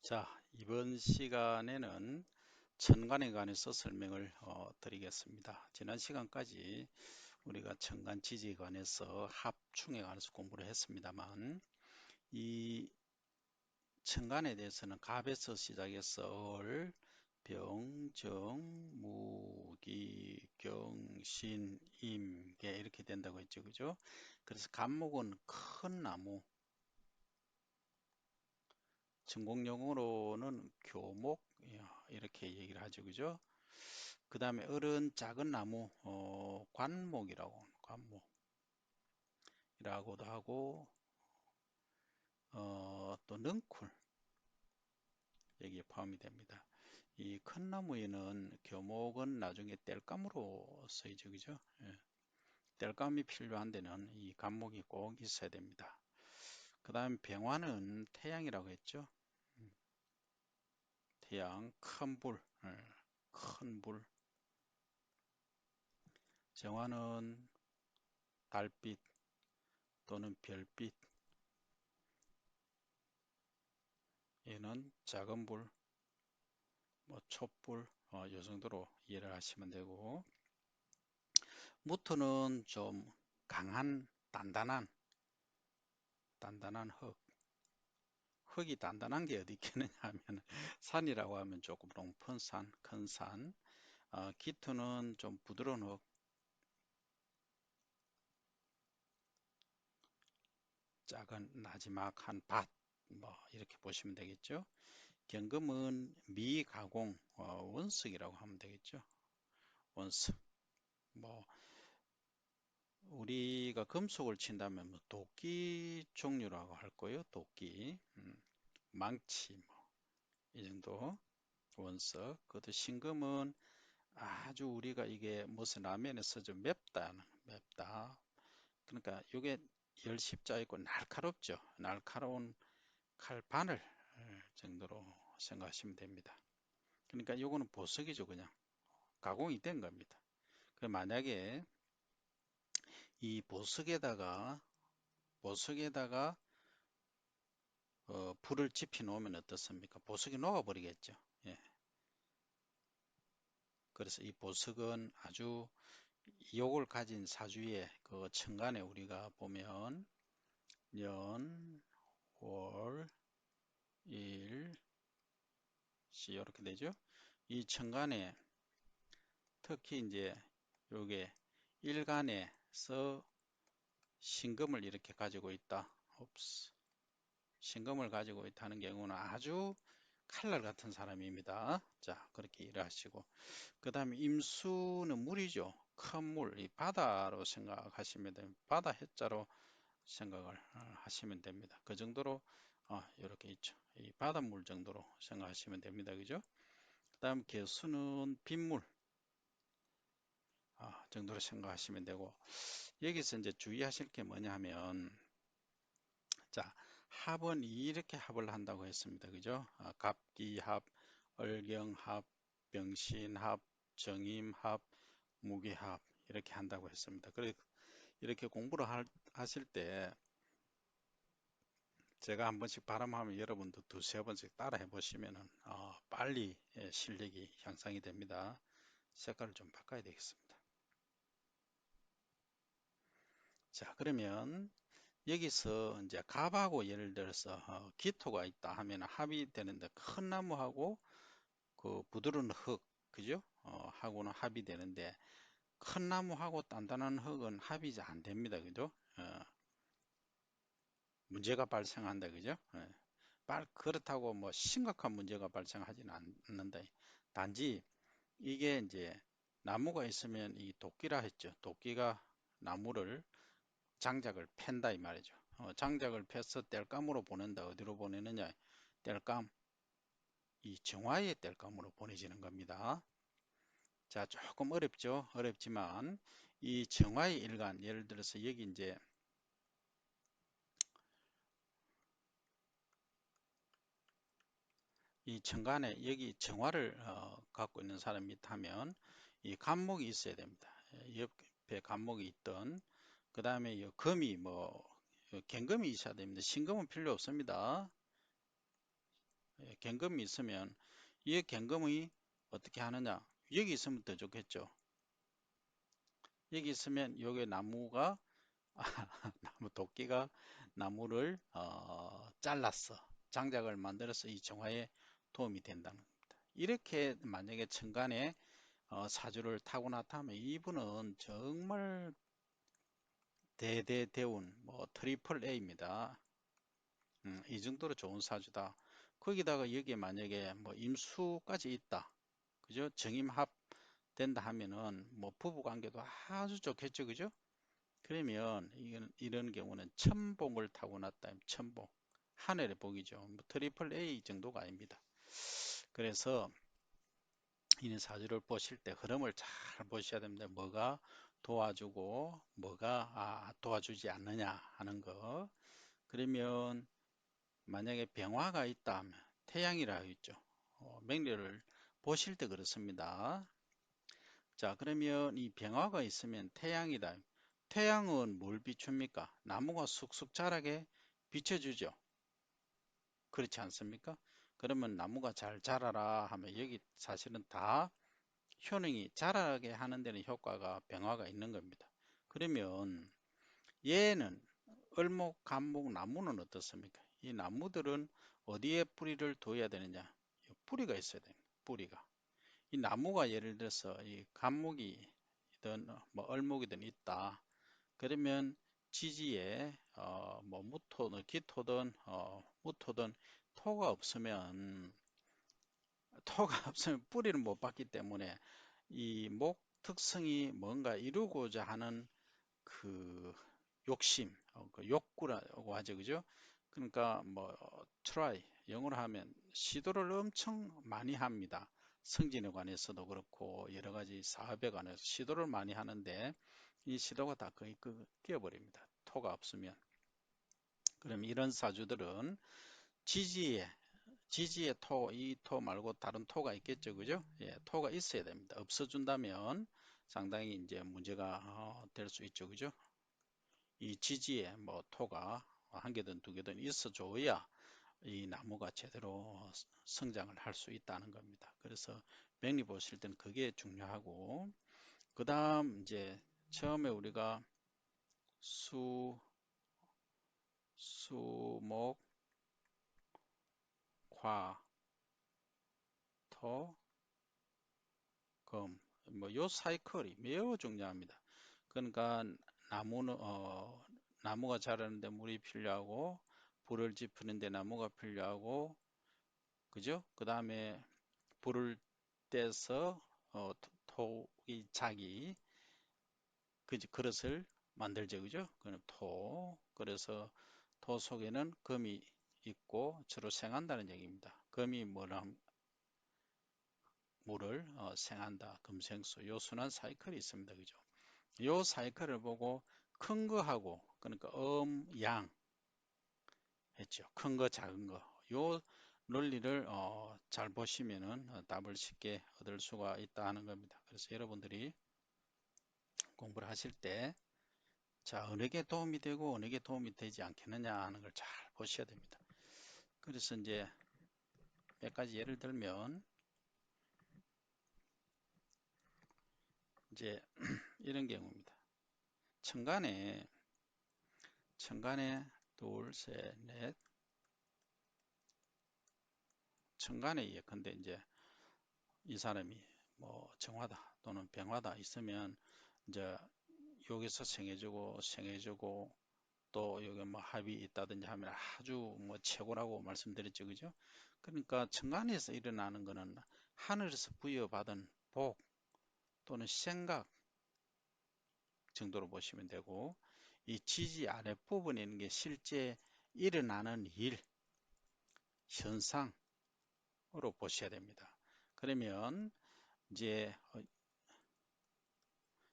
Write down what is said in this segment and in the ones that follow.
자, 이번 시간에는 천간에 관해서 설명을 드리겠습니다. 지난 시간까지 우리가 천간 지지에 관해서 합충에 관해서 공부를 했습니다만 이 천간에 대해서는 갑에서 시작해서 을, 병, 정, 무, 기, 경, 신, 임, 계 이렇게 된다고 했죠. 그죠? 그래서 갑목은 큰 나무, 전공용어로는 교목 이렇게 얘기를 하죠. 그죠? 그 다음에 을은 작은 나무, 관목이라고도 하고, 또 능쿨, 여기에 포함이 됩니다. 이 큰 나무에는 교목은 나중에 땔감으로 쓰이죠. 그죠? 예. 땔감이 필요한 데는 이 관목이 꼭 있어야 됩니다. 그 다음 병화는 태양이라고 했죠. 음, 태양, 큰 불, 큰 불. 정화는 달빛 또는 별빛, 얘는 작은 불, 뭐 촛불, 이 정도로 이해를 하시면 되고, 무토는 좀 강한, 단단한 흙. 흙이 단단한 게 어디 있겠느냐 하면, 산이라고 하면 조금 높은 산, 큰 산. 기토는 좀 부드러운 흙, 작은 나지막한 밭, 뭐, 이렇게 보시면 되겠죠. 경금은 미가공, 원석이라고 하면 되겠죠. 원석. 뭐, 우리가 금속을 친다면 뭐 도끼 종류라고 할 거예요. 도끼, 망치 뭐 이 정도 원석. 그것도 신금은 아주 우리가 이게 무슨 라면에서 좀 맵다. 그러니까 이게 열십자 있고 날카롭죠. 날카로운 칼 바늘 정도로 생각하시면 됩니다. 그러니까 이거는 보석이죠. 그냥 가공이 된 겁니다. 그 만약에 이 보석에다가 불을 지피 놓으면 어떻습니까? 보석이 녹아버리겠죠. 예. 그래서 이 보석은 아주 욕을 가진 사주의 그 천간에 우리가 보면 년, 월, 일, 시 이렇게 되죠. 이 천간에 특히 이제 요게 일간에서 신금을 이렇게 가지고 있다. 신금을 가지고 있다는 경우는 아주 칼날 같은 사람입니다. 자, 그렇게 이해하시고. 그 다음에 임수는 물이죠. 큰 물, 이 바다로 생각하시면 됩니다. 바다 해자로 생각을 하시면 됩니다. 그 정도로 이렇게 있죠. 이 바닷물 정도로 생각하시면 됩니다. 그죠? 그 다음 개수는 빗물 정도로 생각하시면 되고 여기서 이제 주의하실 게 뭐냐 하면 자, 합은 이렇게 합을 한다고 했습니다. 그죠? 갑기합, 얼경합, 병신합, 정임합, 무기합 이렇게 한다고 했습니다. 그래 이렇게 공부를 하실 때 제가 한 번씩 발음하면 여러분도 두세 번씩 따라 해보시면 빨리 실력이 향상이 됩니다. 색깔을 좀 바꿔야 되겠습니다. 자, 그러면 여기서 이제 갑하고 예를 들어서 기토가 있다 하면 합이 되는데 큰 나무하고 그 부드러운 흙, 그죠? 하고는 합이 되는데 큰 나무하고 단단한 흙은 합이 잘 안 됩니다. 그죠? 문제가 발생한다. 그죠? 그렇다고 뭐 심각한 문제가 발생하지는 않는다. 단지 이게 이제 나무가 있으면 이 도끼라 했죠. 도끼가 나무를 장작을 팬다 이 말이죠. 장작을 패서 땔감으로 보낸다. 어디로 보내느냐? 땔감, 이 정화의 땔감으로 보내지는 겁니다. 자, 조금 어렵죠. 어렵지만 이 정화의 일간, 예를 들어서 여기 이제 이 천간에 여기 정화를 갖고 있는 사람이 있다면 이 간목이 있어야 됩니다. 옆에 간목이 있던 그 다음에 금이 갱금이 있어야 됩니다. 신금은 필요 없습니다. 경금이 있으면 이 경금이 어떻게 하느냐? 여기 있으면 더 좋겠죠. 여기 있으면 여기 나무가 나무 도끼가 나무를 잘랐어. 장작을 만들어서 이 정화에 도움이 된다는 겁니다. 이렇게 만약에 천간에 사주를 타고났다 면 이분은 정말 대대대운 뭐 트리플 A입니다. 이 정도로 좋은 사주다. 거기다가 여기에 만약에 뭐 임수까지 있다. 그죠? 정임합 된다 하면은 뭐 부부 관계도 아주 좋겠죠. 그죠? 그러면 이런 경우는 천봉을 타고났다. 천봉. 하늘의 복이죠. 뭐 트리플 A 정도가 아닙니다. 그래서 이런 사주를 보실 때 흐름을 잘 보셔야 됩니다. 뭐가 도와주고 뭐가 도와주지 않느냐 하는 거. 그러면 만약에 병화가 있다 하면 태양이라 있죠. 명리를 보실 때 그렇습니다. 자, 그러면 이 병화가 있으면 태양이다. 태양은 뭘 비춥니까? 나무가 쑥쑥 자라게 비춰주죠. 그렇지 않습니까? 그러면 나무가 잘 자라라 하면 여기 사실은 다 효능이 자라게 하는 데는 효과가 병화가 있는 겁니다. 그러면 얘는 을목, 간목, 나무는 어떻습니까? 이 나무들은 어디에 뿌리를 둬야 되느냐? 뿌리가 있어야 됩니다. 뿌리가. 이 나무가 예를 들어서 이 간목이든 뭐 을목이든 있다. 그러면 지지에 뭐 무토든 기토든 무토든 토가 없으면 뿌리를 못 받기 때문에 이 목 특성이 뭔가 이루고자 하는 그 욕심, 그 욕구라고 하죠, 그죠? 그러니까 뭐 try 영어로 하면 시도를 엄청 많이 합니다. 승진에 관해서도 그렇고 여러 가지 사업에 관해서 시도를 많이 하는데 이 시도가 다 거의 끼어버립니다. 토가 없으면. 그럼 이런 사주들은 지지에 지지에 토, 이 토 말고 다른 토가 있겠죠, 그죠? 예, 토가 있어야 됩니다. 없어준다면 상당히 이제 문제가 될 수 있죠, 그죠? 이 지지에 뭐 토가 한 개든 두 개든 있어줘야 이 나무가 제대로 성장을 할 수 있다는 겁니다. 그래서 명리 보실 때는 그게 중요하고, 그 다음 이제 처음에 우리가 수, 목, 화, 토, 금, 뭐 요 사이클이 매우 중요합니다. 그러니까 나무는 나무가 자라는데 물이 필요하고 불을 지피는데 나무가 필요하고 그죠? 그 다음에 불을 떼서 토이 자기 그릇을 만들죠, 그죠? 그는 토. 그래서 토 속에는 금이 있고 주로 생한다는 얘기입니다. 금이 물을 생한다. 금생수. 요 순환 사이클이 있습니다, 그죠? 요 사이클을 보고 큰 거하고 그러니까 양 했죠. 큰 거, 작은 거. 요 논리를 잘 보시면은 답을 쉽게 얻을 수가 있다 하는 겁니다. 그래서 여러분들이 공부를 하실 때, 자, 어느 게 도움이 되고 어느 게 도움이 되지 않겠느냐 하는 걸 잘 보셔야 됩니다. 그래서 이제 몇 가지 예를 들면, 이제 이런 경우입니다. 천간에 둘, 셋, 넷, 천간에 예컨대 이제 이 사람이 뭐 정화다 또는 병화다 있으면 이제 여기서 생해주고 또 여기 뭐 합이 있다든지 하면 아주 뭐 최고라고 말씀드렸죠, 그죠? 그러니까 천간에서 일어나는 거는 하늘에서 부여받은 복 또는 생각 정도로 보시면 되고 이 지지 아랫부분에 있는 게 실제 일어나는 일, 현상으로 보셔야 됩니다. 그러면 이제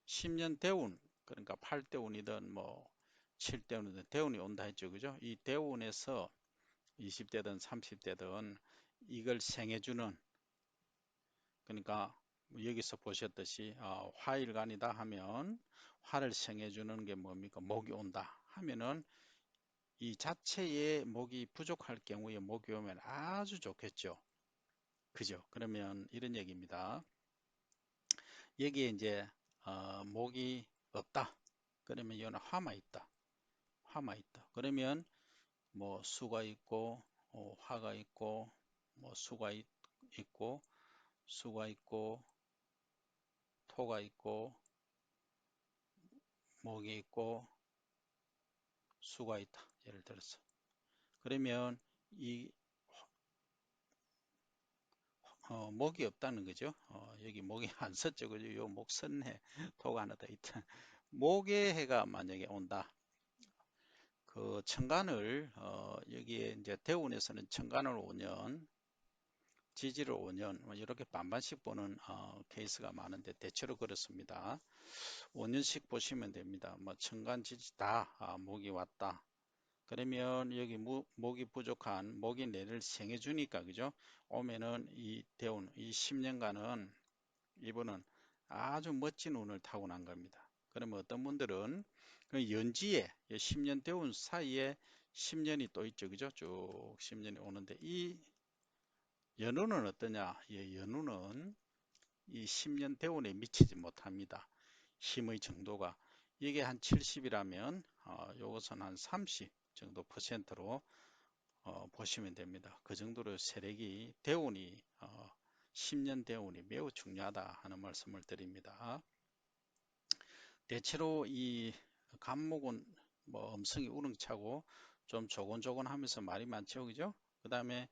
10년 대운, 그러니까 8대운이든 뭐 7대운이든 대운이 온다 했죠, 그죠? 이 대운에서 20대든 30대든 이걸 생해주는, 그러니까 여기서 보셨듯이 화일간이다 하면 화를 생해주는 게 뭡니까? 목이 온다 하면은 이 자체에 목이 부족할 경우에 목이 오면 아주 좋겠죠. 그죠? 그러면 이런 얘기입니다. 여기에 이제 목이 없다. 그러면 이거는 화마 있다. 화마 있다. 그러면 뭐 수가 있고 화가 있고 뭐 있고 수가 있고 토가 있고 목이 있고 수가 있다. 예를 들어서. 그러면 이 목이 없다는 거죠. 여기 목이 안 썼죠. 그죠? 요 목 썼네. 토가 하나 더 있다. 목의 해가 만약에 온다. 그 천간을 여기에 이제 대운에서는 천간을 5년, 지지를 5년 뭐 이렇게 반반씩 보는 케이스가 많은데 대체로 그렇습니다. 5년씩 보시면 됩니다. 뭐 천간 지지 다 목이 왔다. 그러면 여기 목이 부족한 목이 내를 생해 주니까 그죠? 오면은 이 대운 이 10년간은 이분은 아주 멋진 운을 타고난 겁니다. 그러면 어떤 분들은 그 연지에 10년 대운 사이에 10년이 또 있죠. 그죠? 쭉 10년이 오는데 이 연운은 어떠냐? 연운은 이 10년 대운에 미치지 못합니다. 힘의 정도가 이게 한 70이라면 요것은 한 30 정도 퍼센트로 보시면 됩니다. 그 정도로 세력이 대운이 10년 대운이 매우 중요하다 하는 말씀을 드립니다. 대체로 이 간목은 뭐 음성이 우렁차고 좀 조곤조곤하면서 말이 많죠, 그죠? 그 다음에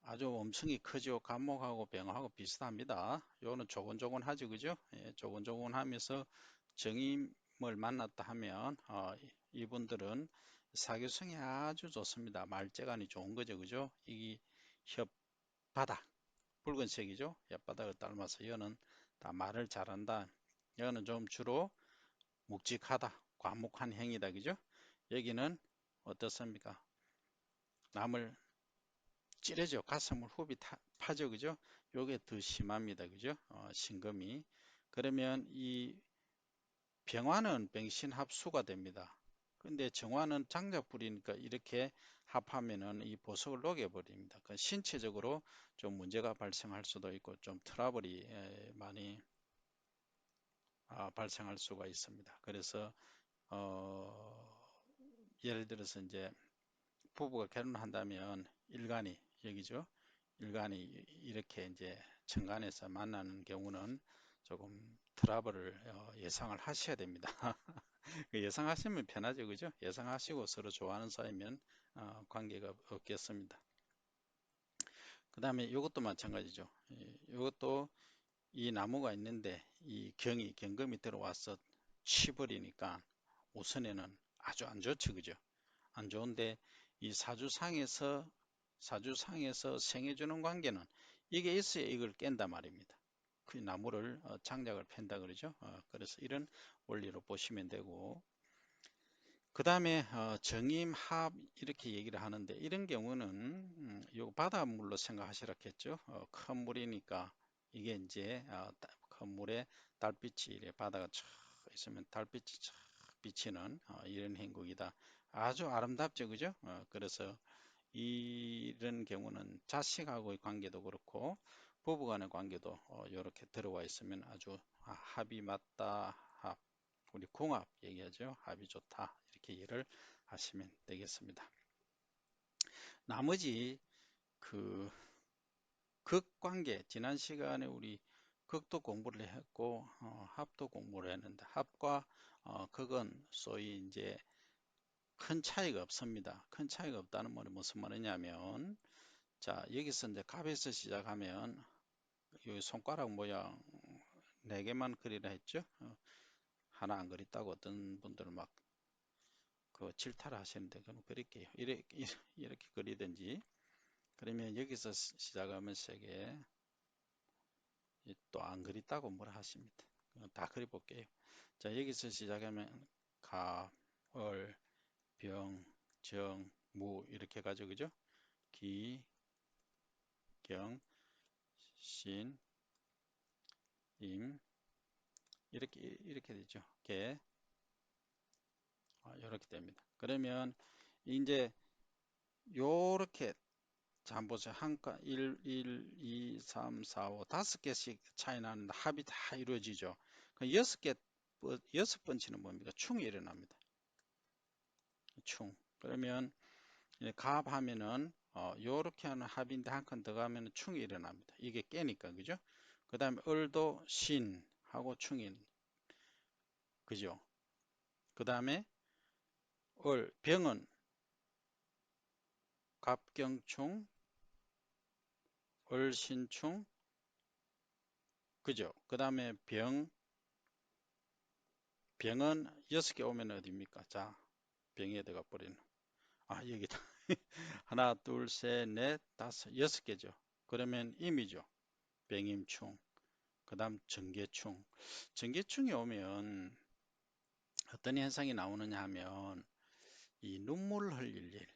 아주 음성이 크죠. 간목하고 병하고 비슷합니다. 요거는 조곤조곤하죠, 그죠? 예, 조곤조곤하면서 정임을 만났다 하면 이분들은 사교성이 아주 좋습니다. 말재간이 좋은 거죠, 그죠? 이 혓바닥 붉은색이죠. 혓바닥을 닮아서 얘는 다 말을 잘한다. 얘는 좀 주로 묵직하다, 과묵한 행위다, 그죠? 여기는 어떻습니까? 남을 찌르죠. 가슴을 후비 파죠, 그죠? 요게 더 심합니다, 그죠? 신금이. 그러면 이 병화는 병신합수가 됩니다. 근데 정화는 장작불이니까 이렇게 합하면은 이 보석을 녹여버립니다. 그 신체적으로 좀 문제가 발생할 수도 있고 좀 트러블이 많이 발생할 수가 있습니다. 그래서 예를 들어서 이제 부부가 결혼한다면 일간이 여기죠. 일간이 이렇게 이제 천간에서 만나는 경우는 조금 트러블을 예상을 하셔야 됩니다. 예상하시면 편하죠, 그죠? 예상하시고 서로 좋아하는 사이면 관계가 없겠습니다. 그 다음에 이것도 마찬가지죠. 이것도 이 나무가 있는데 이 경금이 들어와서 치버리니까 우선에는 아주 안 좋죠, 그죠? 안 좋은데 이 사주상에서 생해주는 관계는 이게 있어야 이걸 깬단 말입니다. 그 나무를 장작을 팬다 그러죠. 그래서 이런 원리로 보시면 되고 그 다음에 정임합 이렇게 얘기를 하는데 이런 경우는 요 바닷물로 생각하시라겠죠. 큰 물이니까 이게 이제 큰 물에 달빛이 이래 바다가 쫙 있으면 달빛이 쫙 비치는 이런 행국이다. 아주 아름답죠, 그죠? 그래서 이런 경우는 자식하고의 관계도 그렇고 부부간의 관계도 이렇게 들어와 있으면 아주 합이 맞다, 우리 궁합 얘기하죠. 합이 좋다. 이렇게 이해를 하시면 되겠습니다. 나머지 그 극관계 지난 시간에 우리 극도 공부를 했고 합도 공부를 했는데 합과 극은 소위 이제 큰 차이가 없습니다. 큰 차이가 없다는 말이 무슨 말이냐면 자 여기서 이제 갑에서 시작하면 이 손가락 모양 4개만 그리라 했죠. 하나 안 그렸다고 어떤 분들은 막 그 질타를 하시는데 그럼 그릴게요. 이렇게 그리든지 그러면 여기서 시작하면 세게 또 안 그렸다고 뭐라 하십니다. 다 그려볼게요. 자 여기서 시작하면 가, 월, 병, 정, 무 이렇게 가죠. 그죠? 기, 경, 신, 임 이렇게 되죠. 개 이렇게 됩니다. 그러면 이제 요렇게 자, 한번 보세요. 한 칸, 2, 3, 4, 5, 다섯 개씩 차이 나는데 합이 다 이루어지죠. 그 여섯 번째는 뭡니까? 충이 일어납니다. 충. 그러면 이제 갑하면은 요렇게 하는 합인데 한 칸 더 가면은 충이 일어납니다. 이게 깨니까, 그죠? 그 다음에 을도 신하고 충인, 그죠? 그 다음에 병은 갑경충, 을신충, 그죠? 그 다음에 병은 여섯 개 오면 어디입니까? 자, 병에 들어가 버리는. 아, 여기다. 하나, 둘, 셋, 넷, 다섯, 여섯 개죠. 그러면 임이죠. 병임충. 그 다음 정계충. 정계충이 오면 어떤 현상이 나오느냐 하면 이 눈물 흘릴 일.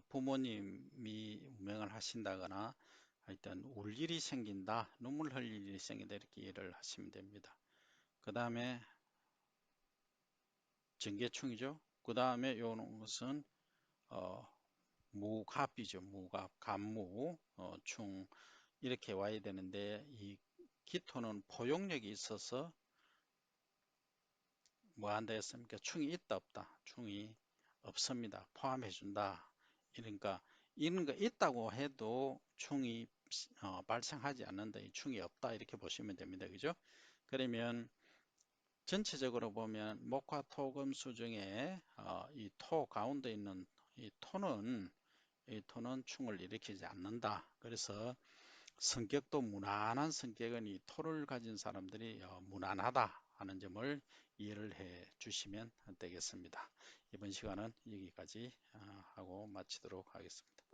부모님이 운명을 하신다거나 하여튼 울 일이 생긴다. 눈물 흘릴 일이 생긴다. 이렇게 이해를 하시면 됩니다. 그 다음에 정계충이죠. 그 다음에 요런 것은 어, 무갑이죠. 무갑, 갑무, 충 이렇게 와야 되는데 이 기토는 포용력이 있어서 뭐 한다 했습니까? 충이 있다 없다. 충이 없습니다. 포함해 준다. 그러니까 이런 거 있다고 해도 충이 발생하지 않는다. 이 충이 없다. 이렇게 보시면 됩니다. 그죠? 그러면 전체적으로 보면 목화 토금수 중에 이 토 가운데 있는 이 토는 충을 일으키지 않는다. 그래서 성격도 무난한 성격은 이 토를 가진 사람들이 무난하다 하는 점을 이해를 해 주시면 되겠습니다. 이번 시간은 여기까지 하고 마치도록 하겠습니다.